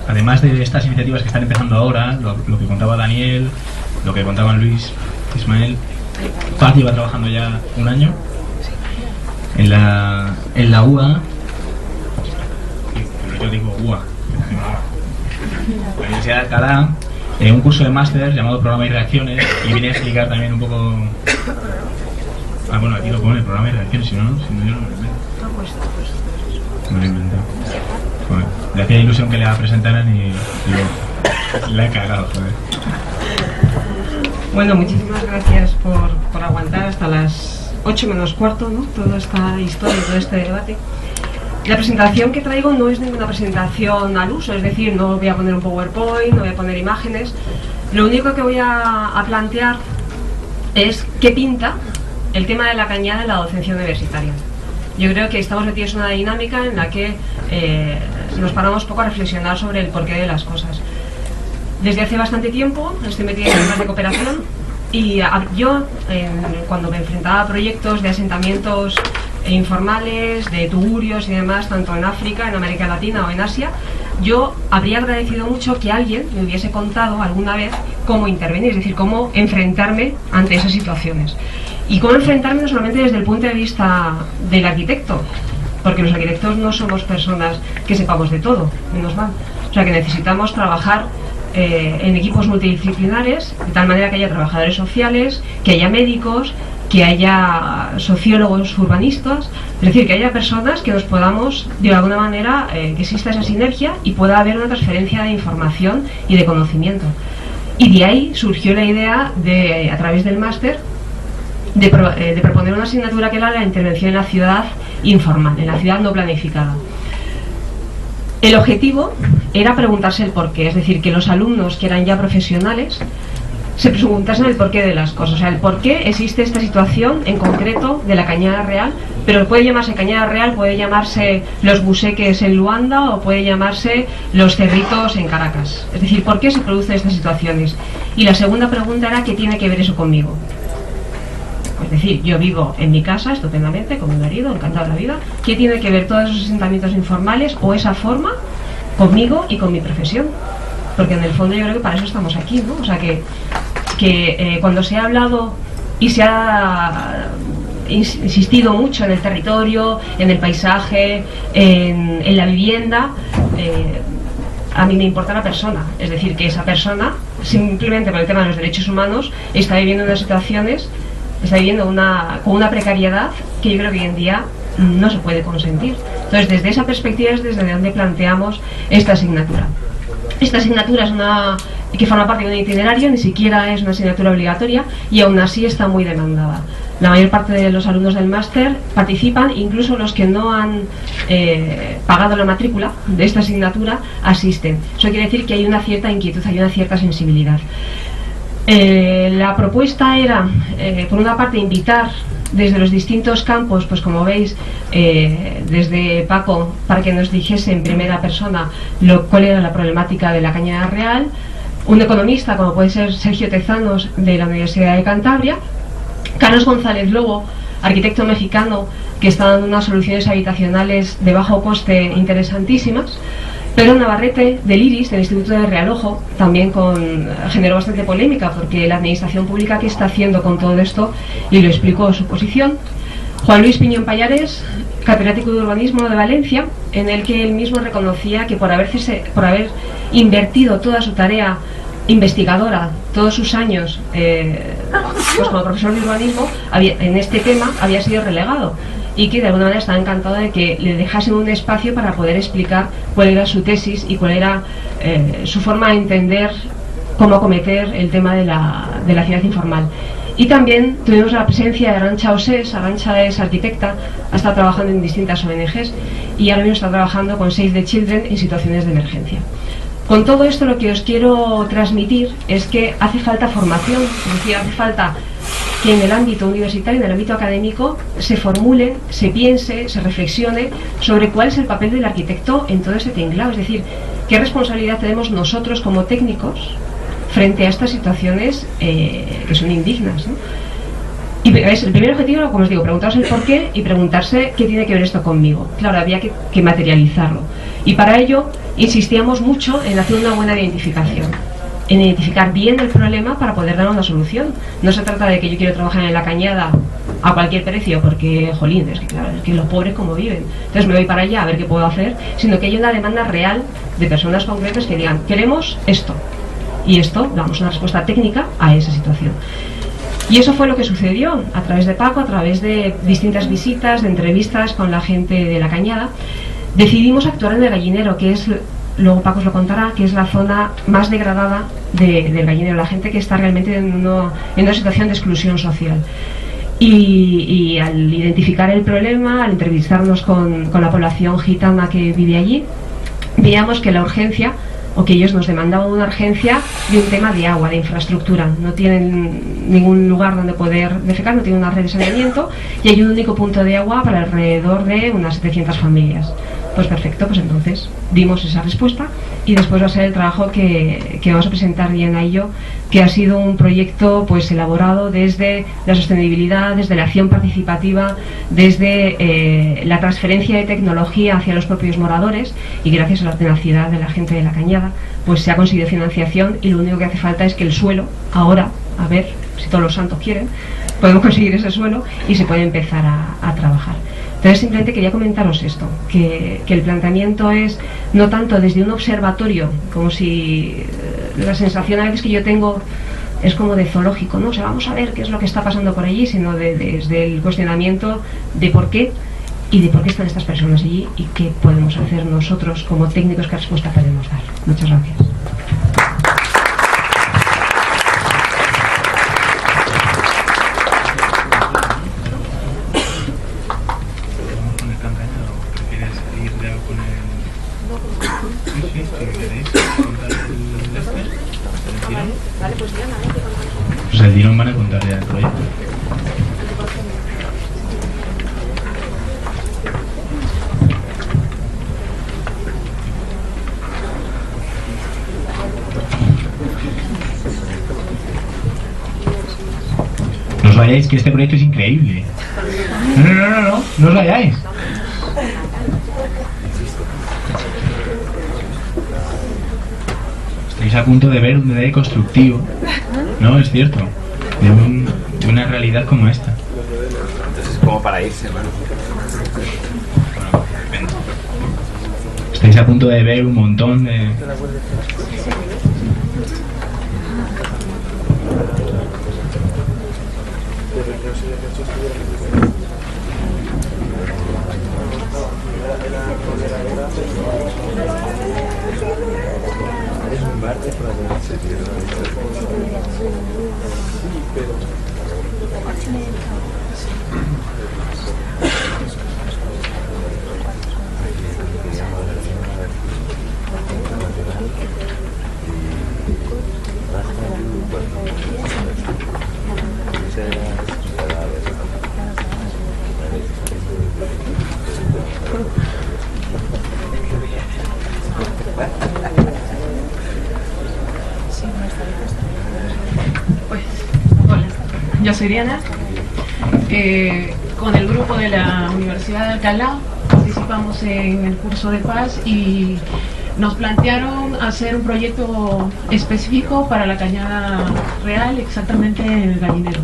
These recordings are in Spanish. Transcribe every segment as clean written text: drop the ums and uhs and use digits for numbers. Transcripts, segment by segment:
además de estas iniciativas que están empezando ahora, lo que contaba Daniel, lo que contaban Luis, Ismael, Paz lleva trabajando ya un año en la UA, pero yo digo UA, la Universidad de Alcalá, un curso de máster llamado Programa y Reacciones, y viene a explicar también un poco... bueno, aquí lo pone, Programa y Reacciones, si no yo no me lo invento. Me lo he inventado. Joder, le hacía ilusión que le presentaran y la he cagado, joder. Bueno, muchísimas gracias por aguantar hasta las 8 menos cuarto, ¿no? Toda esta historia, todo este debate. La presentación que traigo no es ninguna presentación al uso, es decir, no voy a poner un PowerPoint, no voy a poner imágenes. Lo único que voy a plantear es qué pinta el tema de la cañada en la docencia universitaria. Yo creo que estamos metidos en una dinámica en la que nos paramos poco a reflexionar sobre el porqué de las cosas. Desde hace bastante tiempo estoy metida en temas de cooperación y yo, cuando me enfrentaba a proyectos de asentamientos informales, de tugurios y demás, tanto en África, en América Latina o en Asia, yo habría agradecido mucho que alguien me hubiese contado alguna vez cómo intervenir, es decir, cómo enfrentarme ante esas situaciones. Y cómo enfrentarme no solamente desde el punto de vista del arquitecto, porque los arquitectos no somos personas que sepamos de todo, menos mal. O sea que necesitamos trabajar en equipos multidisciplinares, de tal manera que haya trabajadores sociales, que haya médicos, que haya sociólogos urbanistas, es decir, que haya personas que nos podamos, de alguna manera, que exista esa sinergia y pueda haber una transferencia de información y de conocimiento. Y de ahí surgió la idea de, a través del máster, de proponer una asignatura que era la intervención en la ciudad informal, en la ciudad no planificada. El objetivo era preguntarse el porqué, es decir, que los alumnos que eran ya profesionales se preguntasen el porqué de las cosas, o sea, el porqué existe esta situación en concreto de la Cañada Real, pero puede llamarse Cañada Real, puede llamarse los buseques en Luanda o puede llamarse los cerritos en Caracas. Es decir, ¿por qué se producen estas situaciones? Y la segunda pregunta era, ¿qué tiene que ver eso conmigo? Es decir, yo vivo en mi casa estupendamente, con mi marido, encantado de la vida. ¿Qué tiene que ver todos esos asentamientos informales o esa forma conmigo y con mi profesión? Porque en el fondo yo creo que para eso estamos aquí, ¿no? O sea que cuando se ha hablado y se ha insistido mucho en el territorio, en el paisaje, en la vivienda, a mí me importa la persona. Es decir, que esa persona, simplemente por el tema de los derechos humanos, está viviendo unas situaciones, está viviendo con una precariedad que yo creo que hoy en día no se puede consentir. Entonces, desde esa perspectiva es desde donde planteamos esta asignatura. Esta asignatura es una que forma parte de un itinerario, ni siquiera es una asignatura obligatoria y aún así está muy demandada. La mayor parte de los alumnos del máster participan, incluso los que no han pagado la matrícula de esta asignatura asisten. Eso quiere decir que hay una cierta inquietud, hay una cierta sensibilidad. La propuesta era, por una parte, invitar desde los distintos campos, pues como veis, desde Paco, para que nos dijese en primera persona cuál era la problemática de la Cañada Real, un economista como puede ser Sergio Tezanos de la Universidad de Cantabria, Carlos González Lobo, arquitecto mexicano que está dando unas soluciones habitacionales de bajo coste interesantísimas, Pedro Navarrete del IRIS, del Instituto de Realojo, también generó bastante polémica porque la administración pública que está haciendo con todo esto, y lo explicó su posición. Juan Luis Piñón Payares, catedrático de urbanismo de Valencia, en el que él mismo reconocía que por haber invertido toda su tarea investigadora, todos sus años pues como profesor de urbanismo, en este tema había sido relegado, y que de alguna manera estaba encantado de que le dejasen un espacio para poder explicar cuál era su tesis y cuál era su forma de entender cómo acometer el tema de la ciudad informal. Y también tuvimos la presencia de Arantxa Osés. Arantxa es arquitecta, ha estado trabajando en distintas ONGs y ahora mismo está trabajando con Save the Children en situaciones de emergencia. Con todo esto lo que os quiero transmitir es que hace falta formación, es decir, hace falta que en el ámbito universitario, en el ámbito académico, se formule, se piense, se reflexione sobre cuál es el papel del arquitecto en todo este tinglado, es decir, qué responsabilidad tenemos nosotros como técnicos frente a estas situaciones que son indignas, ¿no? Y el primer objetivo, como os digo, preguntaros el por qué y preguntarse qué tiene que ver esto conmigo. Claro, había que materializarlo. Y para ello insistíamos mucho en hacer una buena identificación, en identificar bien el problema para poder dar una solución. No se trata de que yo quiero trabajar en la Cañada a cualquier precio, porque, jolín, es que claro, es que los pobres como viven, entonces me voy para allá a ver qué puedo hacer, sino que hay una demanda real de personas concretas que digan, queremos esto, y esto, damos una respuesta técnica a esa situación. Y eso fue lo que sucedió a través de Paco, a través de distintas visitas, de entrevistas con la gente de la Cañada. Decidimos actuar en el Gallinero, que es, luego Paco os lo contará, que es la zona más degradada del Gallinero, la gente que está realmente en una situación de exclusión social. Y al identificar el problema, al entrevistarnos con la población gitana que vive allí, veíamos que la urgencia, o que ellos nos demandaban una urgencia de un tema de agua, de infraestructura. No tienen ningún lugar donde poder defecar, no tienen una red de saneamiento y hay un único punto de agua para alrededor de unas 700 familias. Pues perfecto, pues entonces dimos esa respuesta y después va a ser el trabajo que vamos a presentar bien a ello, que ha sido un proyecto pues elaborado desde la sostenibilidad, desde la acción participativa, desde la transferencia de tecnología hacia los propios moradores, y gracias a la tenacidad de la gente de la Cañada pues se ha conseguido financiación, y lo único que hace falta es que el suelo, ahora, a ver si todos los santos quieren, podemos conseguir ese suelo y se puede empezar a trabajar. Entonces simplemente quería comentaros esto, que el planteamiento es no tanto desde un observatorio, como si la sensación a veces que yo tengo es como de zoológico, ¿no? O sea, vamos a ver qué es lo que está pasando por allí, sino desde el cuestionamiento de por qué y de por qué están estas personas allí y qué podemos hacer nosotros como técnicos, qué respuesta podemos dar. Muchas gracias. Pues el tirón van a contar ya el proyecto. No os vayáis, que este proyecto es increíble. No os vayáis. Estáis a punto de ver un detalle constructivo, no, es cierto, de una realidad como esta. Entonces es como para irse, hermano. Bueno, depende. Estáis a punto de ver un montón de... Yo soy Diana, con el grupo de la Universidad de Alcalá participamos en el curso de paz y nos plantearon hacer un proyecto específico para la Cañada Real, exactamente en el Gallinero.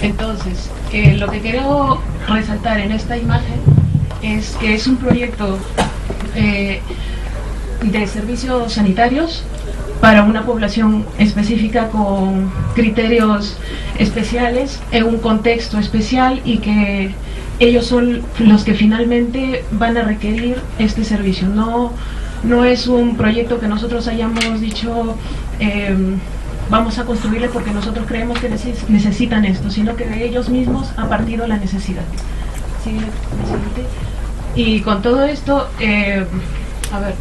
Entonces, lo que quiero resaltar en esta imagen es que es un proyecto de servicios sanitarios para una población específica con criterios especiales en un contexto especial, y que ellos son los que finalmente van a requerir este servicio. No es un proyecto que nosotros hayamos dicho vamos a construirle porque nosotros creemos que necesitan esto, sino que de ellos mismos ha partido la necesidad. ¿Sí? Y con todo esto, a ver,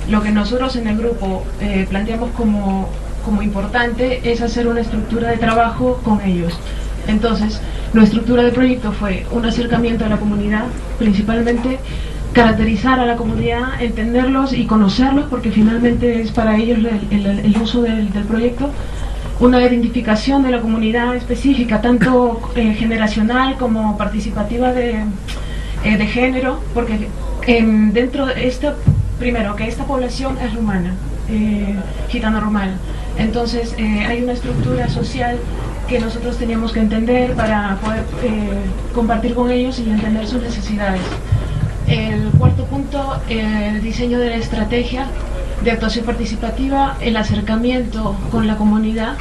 lo que nosotros en el grupo planteamos como importante es hacer una estructura de trabajo con ellos. Entonces, nuestra estructura de proyecto fue un acercamiento a la comunidad, principalmente caracterizar a la comunidad, entenderlos y conocerlos, porque finalmente es para ellos el uso del proyecto. una identificación de la comunidad específica, tanto generacional como participativa de género, porque dentro de esta, primero, que esta población es rumana, gitano-rumana. Entonces hay una estructura social que nosotros teníamos que entender para poder compartir con ellos y entender sus necesidades. El cuarto punto, el diseño de la estrategia de actuación participativa, el acercamiento con la comunidad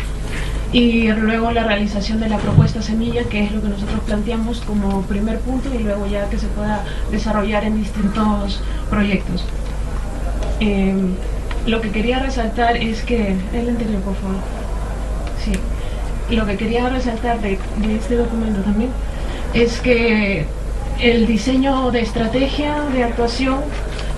y luego la realización de la propuesta semilla, que es lo que nosotros planteamos como primer punto, y luego ya que se pueda desarrollar en distintos proyectos. Lo que quería resaltar es que, el anterior por favor, sí, lo que quería resaltar de este documento también es que el diseño de estrategia de actuación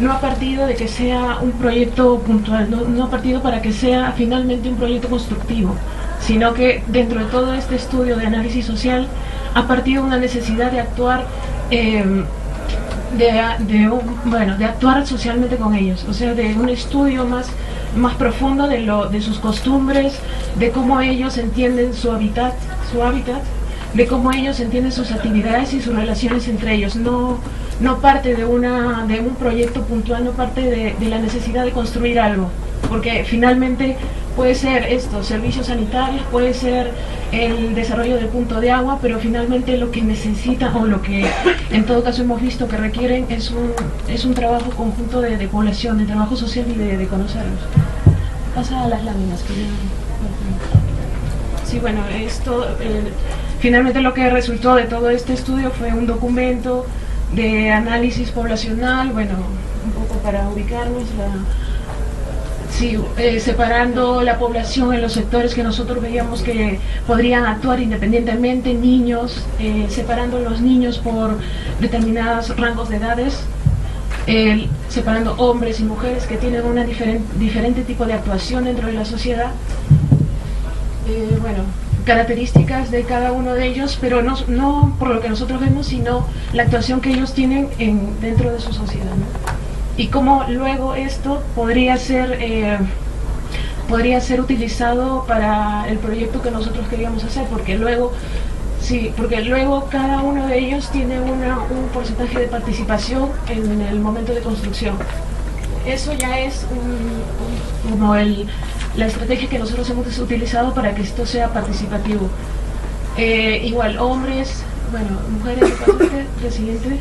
no ha partido de que sea un proyecto puntual, no ha partido para que sea finalmente un proyecto constructivo, sino que dentro de todo este estudio de análisis social ha partido una necesidad de actuar de actuar socialmente con ellos, o sea, de un estudio más profundo de sus costumbres, de cómo ellos entienden su hábitat, de cómo ellos entienden sus actividades y sus relaciones entre ellos. No parte de un proyecto puntual, no parte de la necesidad de construir algo, porque finalmente puede ser esto, servicios sanitarios, puede ser el desarrollo del punto de agua, pero finalmente lo que necesitan, o lo que en todo caso hemos visto que requieren, es un trabajo conjunto de población, de trabajo social y de conocerlos. Pasa a las láminas. Sí, bueno, esto, finalmente lo que resultó de todo este estudio fue un documento de análisis poblacional, bueno, un poco para ubicarnos, separando la población en los sectores que nosotros veíamos que podrían actuar independientemente, niños, separando los niños por determinados rangos de edades, separando hombres y mujeres que tienen una diferente tipo de actuación dentro de la sociedad, bueno, características de cada uno de ellos, pero no por lo que nosotros vemos, sino la actuación que ellos tienen dentro de su sociedad, ¿no? Y cómo luego esto podría ser utilizado para el proyecto que nosotros queríamos hacer, porque luego cada uno de ellos tiene un porcentaje de participación en el momento de construcción. Eso ya es como la estrategia que nosotros hemos utilizado para que esto sea participativo. Igual, hombres, bueno, mujeres, de siguiente.